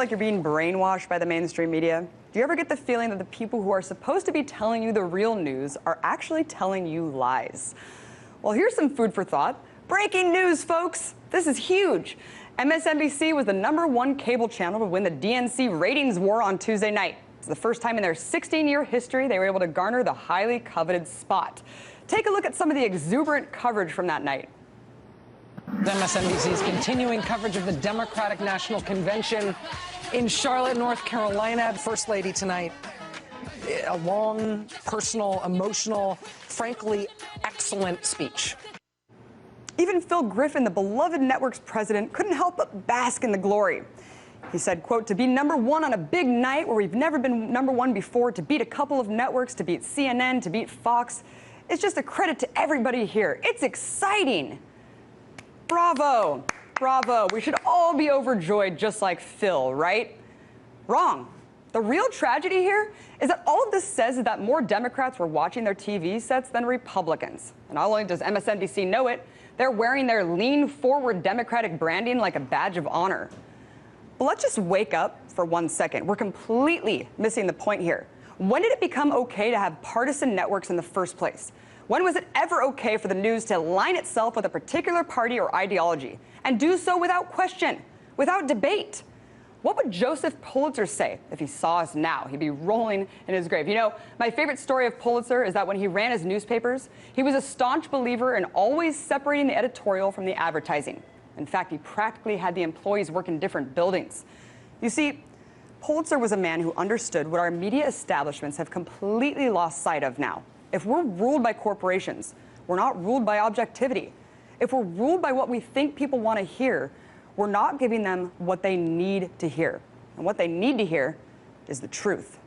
like you're being brainwashed by the mainstream media? Do you ever get the feeling that the people who are supposed to be telling you the real news are actually telling you lies? Well, here's some food for thought. Breaking news, folks! This is huge. MSNBC was the #1 cable channel to win the DNC ratings war on Tuesday night. It's the first time in their 16-year history they were able to garner the highly coveted spot. Take a look at some of the exuberant coverage from that night. MSNBC's continuing coverage of the Democratic National Convention in Charlotte, North Carolina. First Lady tonight, a long, personal, emotional, frankly, excellent speech. Even Phil Griffin, the beloved network's president, couldn't help but bask in the glory. He said, quote, "To be #1 on a big night where we've never been #1 before, to beat a couple of networks, to beat CNN, to beat Fox, it's just a credit to everybody here. It's exciting." Bravo, bravo. We should all be overjoyed just like Phil, right? Wrong. The real tragedy here is that all of this says is that more Democrats were watching their TV sets than Republicans. And not only does MSNBC know it, they're wearing their lean forward Democratic branding like a badge of honor. But let's just wake up for 1 second. We're completely missing the point here. When did it become okay to have partisan networks in the first place? When was it ever okay for the news to align itself with a particular party or ideology and do so without question, without debate? What would Joseph Pulitzer say if he saw us now? He'd be rolling in his grave. You know, my favorite story of Pulitzer is that when he ran his newspapers, he was a staunch believer in always separating the editorial from the advertising. In fact, he practically had the employees work in different buildings. You see, Pulitzer was a man who understood what our media establishments have completely lost sight of now. If we're ruled by corporations, we're not ruled by objectivity. If we're ruled by what we think people want to hear, we're not giving them what they need to hear. And what they need to hear is the truth.